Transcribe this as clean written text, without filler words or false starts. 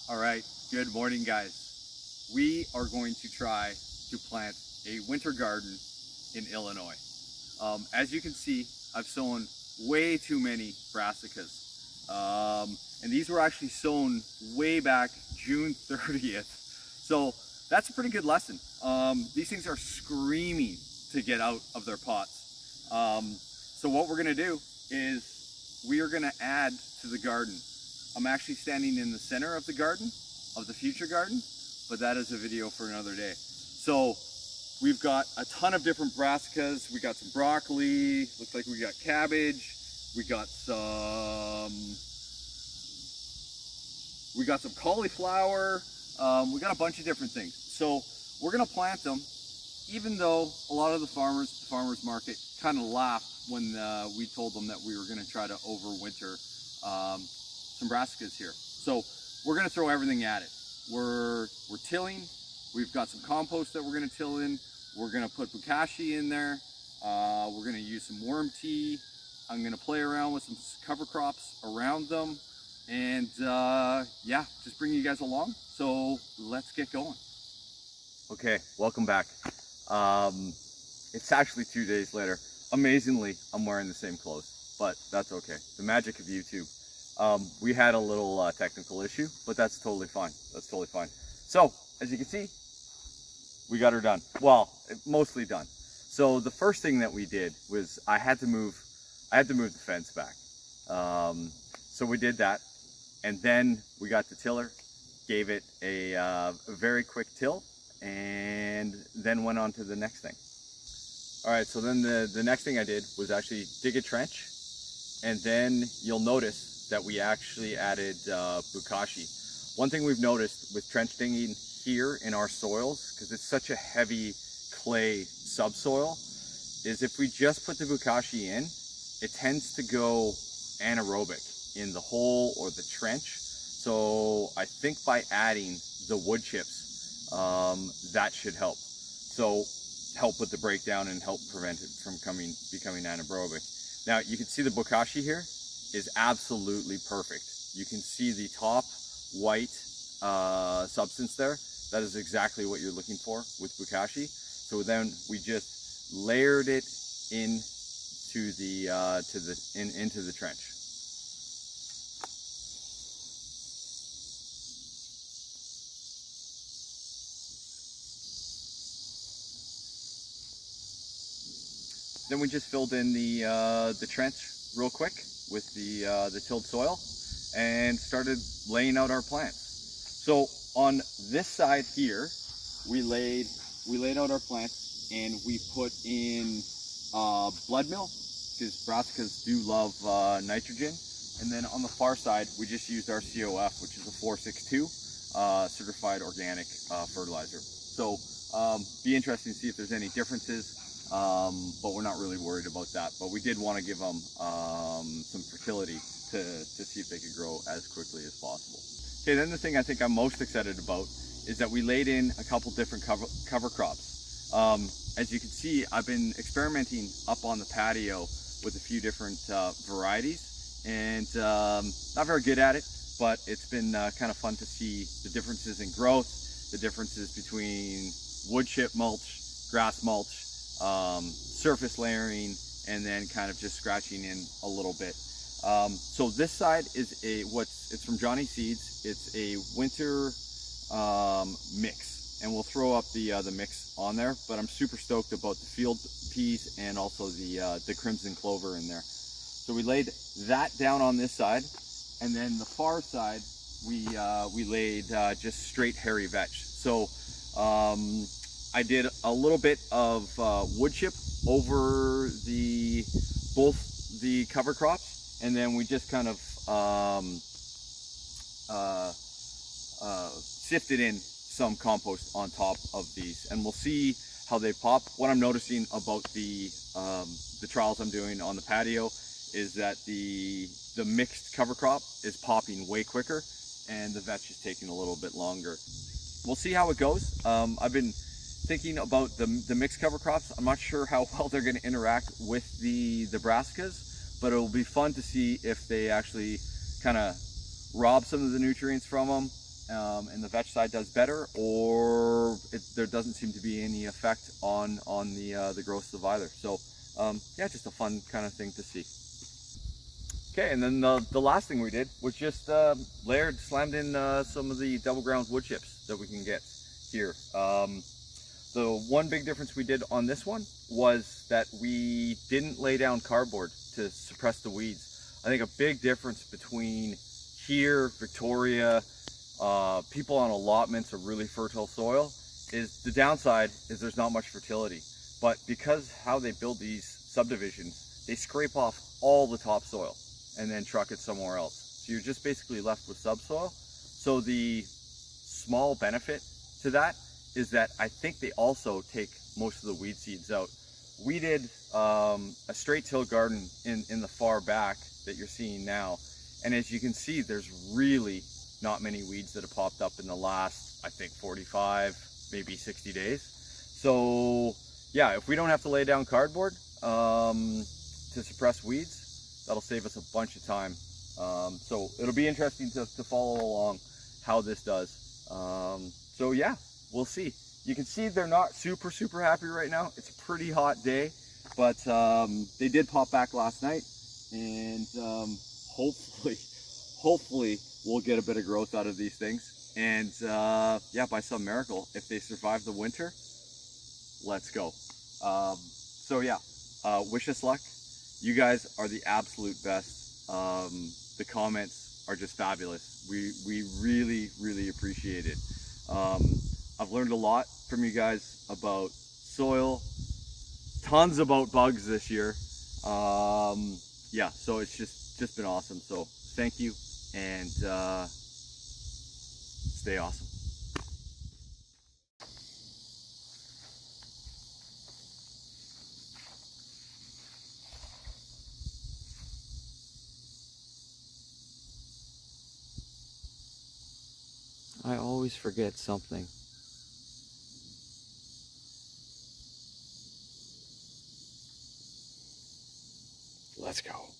All right, good morning, guys. We are going to try to plant a winter garden in Illinois. As you can see, I've sown way too many brassicas. And these were actually sown way back June 30th. So that's a pretty good lesson. These things are screaming to get out of their pots. So what we're gonna do is we are gonna add to the garden. I'm actually standing in the center of the garden, of the future garden, but that is a video for another day. So we've got a ton of different brassicas. We got some broccoli, looks like we got cabbage, we got some cauliflower, we got a bunch of different things. So we're gonna plant them, even though a lot of the farmers market kind of laughed when we told them that we were gonna try to overwinter some brassicas here. So we're gonna throw everything at it. We're tilling. We've got some compost that we're gonna till in. We're gonna put bokashi in there. We're gonna use some worm tea. I'm gonna play around with some cover crops around them. And yeah, just bring you guys along. So let's get going. Okay, welcome back. It's actually 2 days later. Amazingly, I'm wearing the same clothes, but that's okay. The magic of YouTube. We had a little technical issue, but that's totally fine. That's totally fine. So, as you can see, we got her done. Well, mostly done. So the first thing that we did was I had to move the fence back. So we did that, and then we got the tiller, gave it a very quick till, and then went on to the next thing. All right, so then the next thing I did was actually dig a trench, and then you'll notice that we actually added bokashi. One thing we've noticed with trench digging here in our soils, because it's such a heavy clay subsoil, is if we just put the bokashi in, it tends to go anaerobic in the hole or the trench. So I think by adding the wood chips, that should help. So help with the breakdown and help prevent it from becoming anaerobic. Now you can see the bokashi here is absolutely perfect. You can see the top white substance there. That is exactly what you're looking for with bokashi. So then we just layered it into the trench. Then we just filled in the trench real quick with the tilled soil and started laying out our plants. So on this side here, we laid out our plants, and we put in blood meal, because brassicas do love nitrogen. And then on the far side, we just used our COF, which is a 462 certified organic fertilizer. So be interesting to see if there's any differences. But we're not really worried about that. But we did want to give them some fertility to see if they could grow as quickly as possible. Okay, then the thing I think I'm most excited about is that we laid in a couple different cover crops. As you can see, I've been experimenting up on the patio with a few different varieties, and not very good at it, but it's been kind of fun to see the differences in growth, the differences between wood chip mulch, grass mulch, surface layering, and then kind of just scratching in a little bit. So this side is it's from Johnny Seeds. It's a winter mix, and we'll throw up the mix on there, but I'm super stoked about the field peas and also the crimson clover in there. So we laid that down on this side, and then the far side we laid just straight hairy vetch. So I did a little bit of wood chip over both the cover crops, and then we just kind of sifted in some compost on top of these, and we'll see how they pop. What I'm noticing about the trials I'm doing on the patio is that the mixed cover crop is popping way quicker, and the vetch is taking a little bit longer. We'll see how it goes. I've been thinking about the mixed cover crops. I'm not sure how well they're going to interact with the brassicas, but it'll be fun to see if they actually kind of rob some of the nutrients from them, and the vetch side does better, or there doesn't seem to be any effect on the growth of either. So yeah, just a fun kind of thing to see. Okay, and then the last thing we did was just slammed in some of the double ground wood chips that we can get here. The one big difference we did on this one was that we didn't lay down cardboard to suppress the weeds. I think a big difference between here, Victoria, people on allotments of really fertile soil is the downside is there's not much fertility. But because how they build these subdivisions, they scrape off all the topsoil and then truck it somewhere else. So you're just basically left with subsoil. So the small benefit to that is that I think they also take most of the weed seeds out. We did a straight till garden in the far back that you're seeing now. And as you can see, there's really not many weeds that have popped up in the last, I think, 45, maybe 60 days. So yeah, if we don't have to lay down cardboard to suppress weeds, that'll save us a bunch of time. So it'll be interesting to follow along how this does. So yeah, we'll see. You can see they're not super happy right now. It's a pretty hot day, but they did pop back last night, and hopefully we'll get a bit of growth out of these things. And yeah, by some miracle, if they survive the winter, let's go. So yeah, wish us luck. You guys are the absolute best. The comments are just fabulous. We really appreciate it. I've learned a lot from you guys about soil, tons about bugs this year. Yeah, so it's just been awesome. So thank you, and stay awesome. I always forget something. Let's go.